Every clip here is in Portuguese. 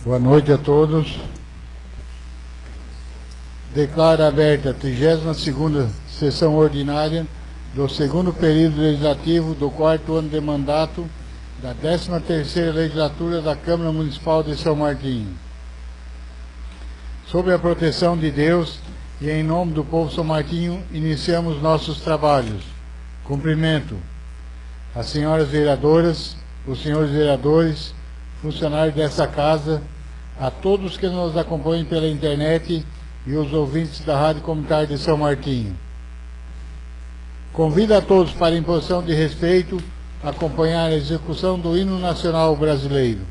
Boa noite a todos. Declaro aberta a 32ª sessão ordinária do segundo período legislativo do 4º ano de mandato da 13ª legislatura da Câmara Municipal de São Martinho. Sob a proteção de Deus e em nome do povo São Martinho, iniciamos nossos trabalhos. Cumprimento as senhoras vereadoras, os senhores vereadores, funcionários dessa casa, a todos que nos acompanham pela internet e os ouvintes da Rádio Comunitária de São Martinho. Convido a todos para, em posição de respeito, acompanhar a execução do hino nacional brasileiro.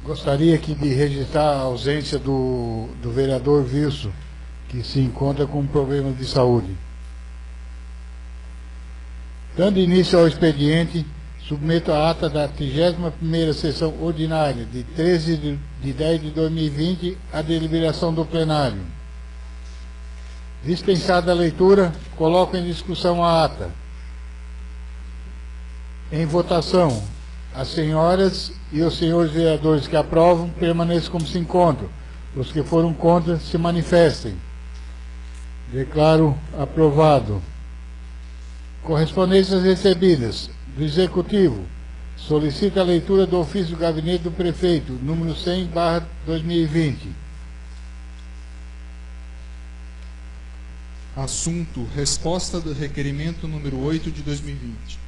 Gostaria aqui de registrar a ausência do vereador Wilson, que se encontra com problemas de saúde. Dando início ao expediente, submeto a ata da 31ª sessão ordinária de 13 de 10 de 2020 à deliberação do plenário. Dispensada a leitura, coloco em discussão a ata. Em votação, as senhoras e os senhores vereadores que aprovam permaneçam como se encontram. Os que foram contra se manifestem. Declaro aprovado. Correspondências recebidas do Executivo. Solicita a leitura do ofício do Gabinete do Prefeito, número 100/2020. Assunto: resposta do requerimento número 8 de 2020.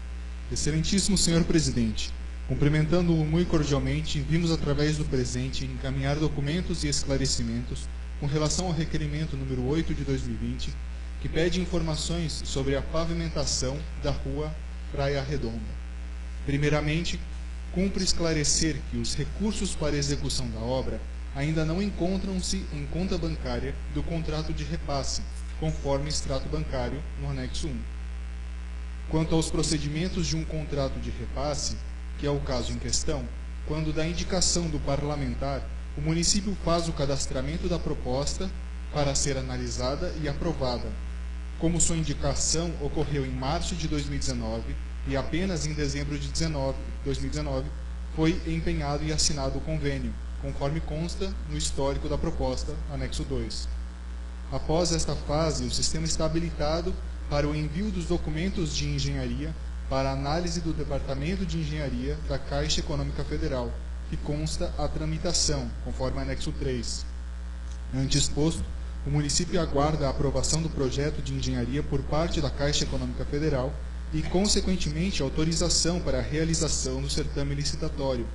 Excelentíssimo senhor presidente, cumprimentando-o muito cordialmente, vimos através do presente encaminhar documentos e esclarecimentos com relação ao requerimento número 8 de 2020, que pede informações sobre a pavimentação da rua Praia Redonda. Primeiramente, cumpre esclarecer que os recursos para execução da obra ainda não encontram-se em conta bancária do contrato de repasse, conforme extrato bancário no anexo 1. Quanto aos procedimentos de um contrato de repasse, que é o caso em questão, quando da indicação do parlamentar, o município faz o cadastramento da proposta para ser analisada e aprovada. Como sua indicação ocorreu em março de 2019 e apenas em dezembro de 2019 foi empenhado e assinado o convênio, conforme consta no histórico da proposta, anexo 2. Após esta fase, o sistema está habilitado para o envio dos documentos de engenharia para análise do Departamento de Engenharia da Caixa Econômica Federal, que consta a tramitação, conforme anexo 3. Antes exposto, o município aguarda a aprovação do projeto de engenharia por parte da Caixa Econômica Federal e, consequentemente, autorização para a realização do certame licitatório,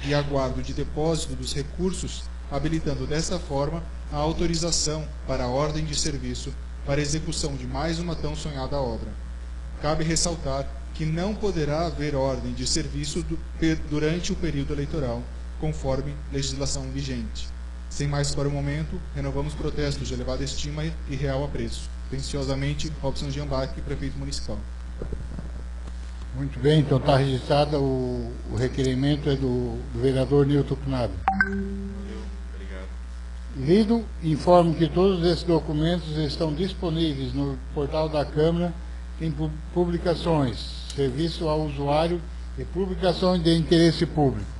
e aguardo de depósito dos recursos, habilitando dessa forma a autorização para a ordem de serviço para a execução de mais uma tão sonhada obra. Cabe ressaltar que não poderá haver ordem de serviço durante o período eleitoral, conforme legislação vigente. Sem mais para o momento, renovamos protestos de elevada estima e real apreço. Atenciosamente, Robson Giambach, prefeito municipal. Muito bem, então está registrado o requerimento é do vereador Nilton Knab. Obrigado. Lido, informo que todos esses documentos estão disponíveis no portal da Câmara em publicações, serviço ao usuário e publicações de interesse público.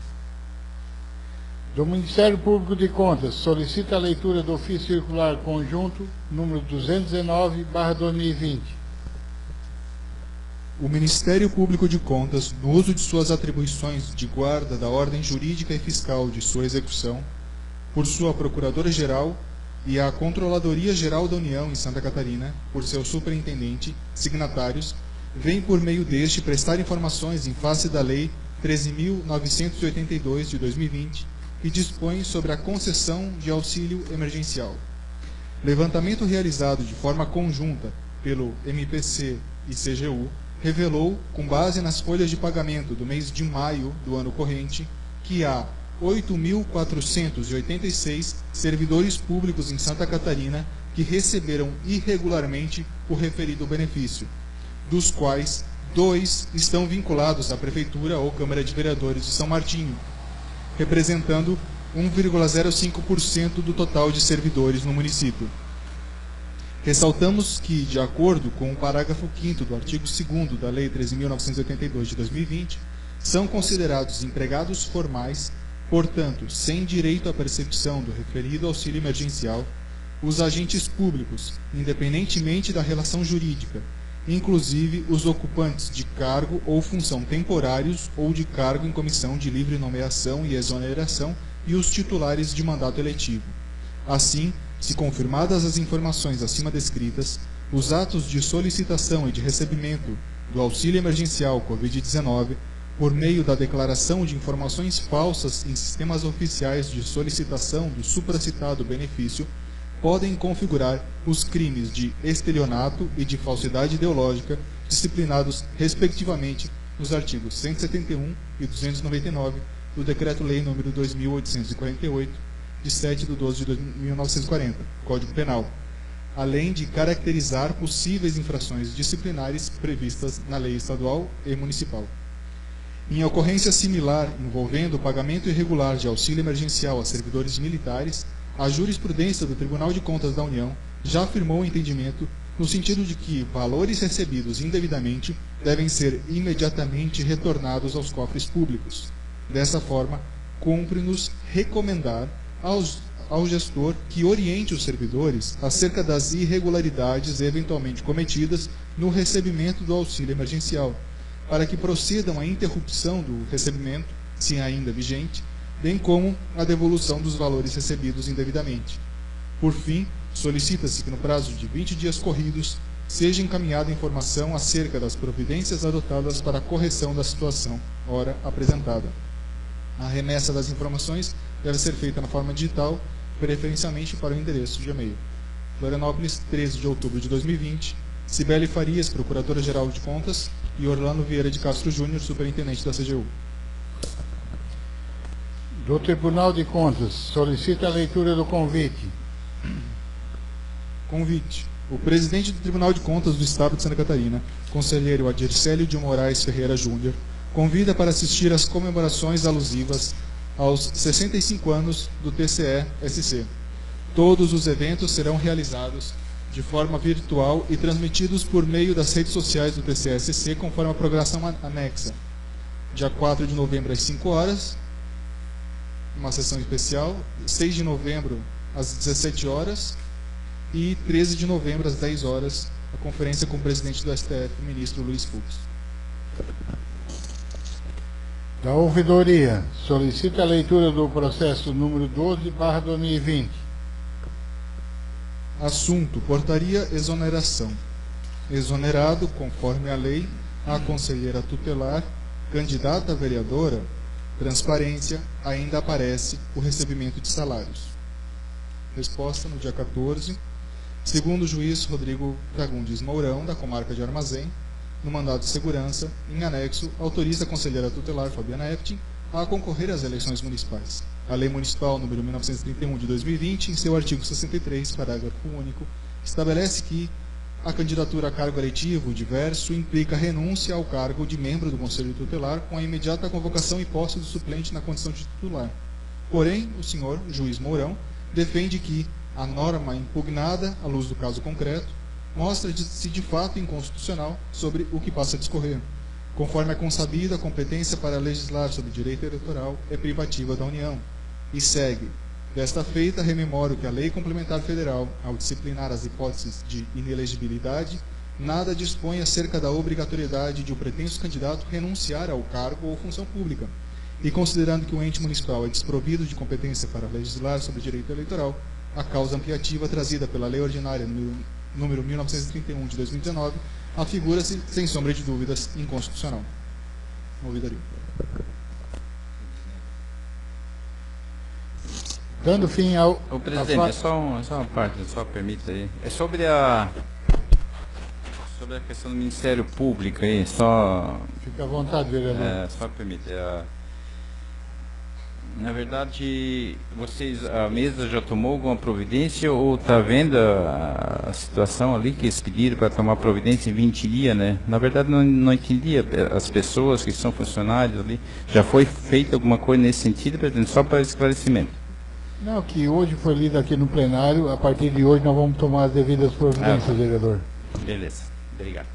Do Ministério Público de Contas, solicita a leitura do ofício circular conjunto número 219/2020. O Ministério Público de Contas, no uso de suas atribuições de guarda da ordem jurídica e fiscal de sua execução, por sua Procuradora-Geral e a Controladoria Geral da União em Santa Catarina, por seu superintendente, signatários, vem por meio deste prestar informações em face da Lei 13.982 de 2020, que dispõe sobre a concessão de auxílio emergencial. Levantamento realizado de forma conjunta pelo MPC e CGU revelou, com base nas folhas de pagamento do mês de maio do ano corrente, que há 8.486 servidores públicos em Santa Catarina que receberam irregularmente o referido benefício, dos quais 2 estão vinculados à Prefeitura ou Câmara de Vereadores de São Martinho, representando 1,05% do total de servidores no município. Ressaltamos que, de acordo com o parágrafo 5º do artigo 2º da Lei 13.982 de 2020, são considerados empregados formais, portanto, sem direito à percepção do referido auxílio emergencial, os agentes públicos, independentemente da relação jurídica, inclusive os ocupantes de cargo ou função temporários ou de cargo em comissão de livre nomeação e exoneração e os titulares de mandato eletivo. Assim, se confirmadas as informações acima descritas, os atos de solicitação e de recebimento do auxílio emergencial Covid-19, por meio da declaração de informações falsas em sistemas oficiais de solicitação do supracitado benefício, podem configurar os crimes de estelionato e de falsidade ideológica, disciplinados, respectivamente, nos artigos 171 e 299 do Decreto-Lei nº 2.848, de 7/12/1940, Código Penal, além de caracterizar possíveis infrações disciplinares previstas na lei estadual e municipal. Em ocorrência similar envolvendo o pagamento irregular de auxílio emergencial a servidores militares, a jurisprudência do Tribunal de Contas da União já afirmou o entendimento no sentido de que valores recebidos indevidamente devem ser imediatamente retornados aos cofres públicos. Dessa forma, cumpre-nos recomendar ao gestor que oriente os servidores acerca das irregularidades eventualmente cometidas no recebimento do auxílio emergencial, para que procedam à interrupção do recebimento, se ainda vigente, bem como a devolução dos valores recebidos indevidamente. Por fim, solicita-se que no prazo de 20 dias corridos seja encaminhada informação acerca das providências adotadas para a correção da situação, ora apresentada. A remessa das informações deve ser feita na forma digital, preferencialmente para o endereço de e-mail. Florianópolis, 13 de outubro de 2020, Cibele Farias, Procuradora-Geral de Contas, e Orlando Vieira de Castro Júnior, Superintendente da CGU. Do Tribunal de Contas, solicita a leitura do convite. Convite. O presidente do Tribunal de Contas do Estado de Santa Catarina, conselheiro Adircélio de Moraes Ferreira Júnior, convida para assistir às comemorações alusivas aos 65 anos do TCE-SC. Todos os eventos serão realizados de forma virtual e transmitidos por meio das redes sociais do TCE-SC, conforme a programação anexa. Dia 4 de novembro, às 5 horas, uma sessão especial. 6 de novembro, às 17 horas. E 13 de novembro, às 10 horas, a conferência com o presidente do STF, o ministro Luiz Fux. Da Ouvidoria, solicita a leitura do processo número 12/2020. Assunto: portaria exoneração. Exonerado, conforme a lei, a conselheira tutelar, candidata a vereadora, transparência, ainda aparece o recebimento de salários. Resposta no dia 14. Segundo o juiz Rodrigo Fagundes Mourão, da comarca de Armazém, no mandado de segurança, em anexo, autoriza a conselheira tutelar Fabiana Epting a concorrer às eleições municipais. A Lei Municipal número 1931 de 2020, em seu artigo 63, parágrafo único, estabelece que a candidatura a cargo eletivo diverso implica renúncia ao cargo de membro do Conselho Tutelar com a imediata convocação e posse do suplente na condição de titular. Porém, o senhor juiz Mourão defende que a norma impugnada, à luz do caso concreto, mostra-se de fato inconstitucional sobre o que passa a discorrer. Conforme é consabida, a competência para legislar sobre direito eleitoral é privativa da União. E segue. Desta feita, rememoro que a Lei Complementar Federal, ao disciplinar as hipóteses de inelegibilidade, nada dispõe acerca da obrigatoriedade de o pretenso candidato renunciar ao cargo ou função pública. E considerando que o ente municipal é desprovido de competência para legislar sobre direito eleitoral, a causa ampliativa trazida pela Lei Ordinária número 1931 de 2019 afigura-se, sem sombra de dúvidas, inconstitucional. Ouvidoria. Dando fim ao... O presidente, só uma parte, só permita aí. É sobre a questão do Ministério Público aí, só... Fica à vontade, vereador. Só permita. Na verdade, a mesa já tomou alguma providência ou está vendo a situação ali que eles pediram para tomar providência em 20 dias, né? Na verdade, não entendia as pessoas que são funcionários ali. Já foi feita alguma coisa nesse sentido, presidente, só para esclarecimento? Não, que hoje foi lido aqui no plenário, a partir de hoje nós vamos tomar as devidas providências, vereador. Beleza, obrigado.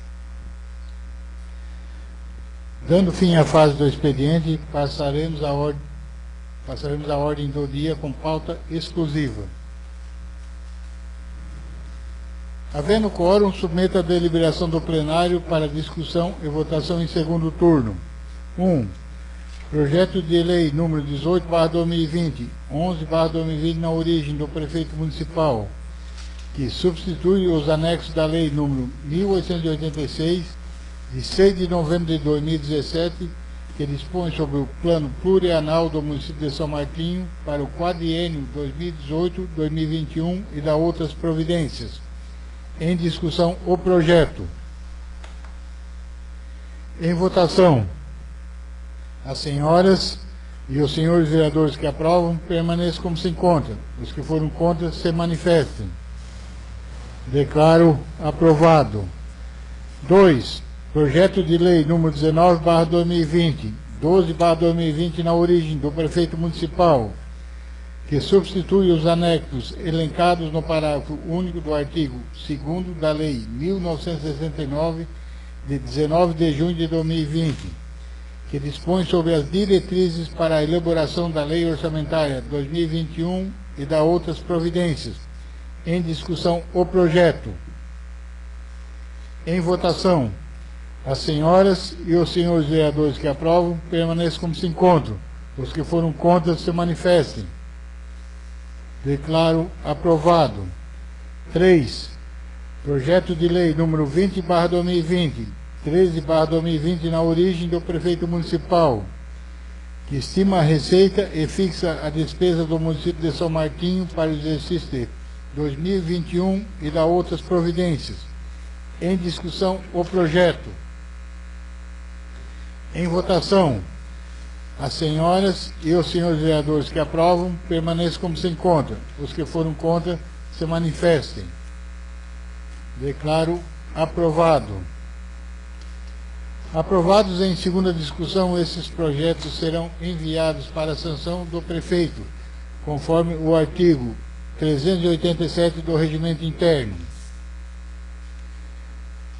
Dando fim à fase do expediente, passaremos a ordem do dia com pauta exclusiva. Havendo quórum, submeta a deliberação do plenário para discussão e votação em segundo turno. 1. Projeto de lei número 18/2020, 11/2020 na origem do prefeito municipal, que substitui os anexos da lei número 1886, de 6 de novembro de 2017, que dispõe sobre o plano plurianual do município de São Martinho para o quadriênio 2018-2021 e da outras providências. Em discussão o projeto. Em votação. As senhoras e os senhores vereadores que aprovam permaneçam como se encontram. Os que foram contra se manifestem. Declaro aprovado. 2. Projeto de lei número 19/2020, 12/2020 na origem do prefeito municipal, que substitui os anexos elencados no parágrafo único do artigo 2º da lei 1969, de 19 de junho de 2020, que dispõe sobre as diretrizes para a elaboração da lei orçamentária 2021 e da outras providências. Em discussão o projeto. Em votação. As senhoras e os senhores vereadores que aprovam permaneçam como se encontram. Os que foram contra se manifestem. Declaro aprovado. 3. Projeto de lei número 20/2020, 13/2020 na origem do prefeito municipal, que estima a receita e fixa a despesa do município de São Martinho para o exercício de 2021 e da outras providências. Em discussão o projeto. Em votação, as senhoras e os senhores vereadores que aprovam permaneçam como se encontram. Os que foram contra se manifestem. Declaro aprovado. Aprovados em segunda discussão, esses projetos serão enviados para a sanção do prefeito, conforme o artigo 387 do Regimento Interno.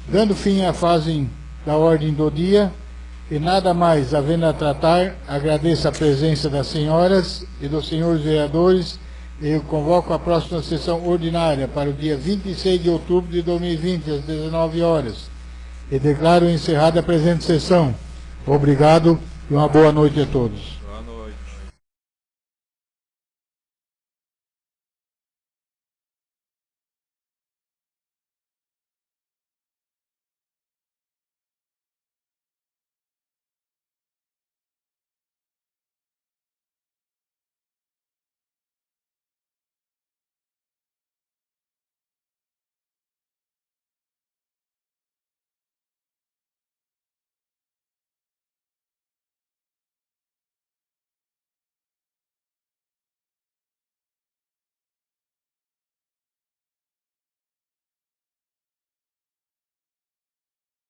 Dando fim à fase da ordem do dia, e nada mais havendo a tratar, agradeço a presença das senhoras e dos senhores vereadores e eu convoco a próxima sessão ordinária para o dia 26 de outubro de 2020, às 19 horas. E declaro encerrada a presente sessão. Obrigado e uma boa noite a todos.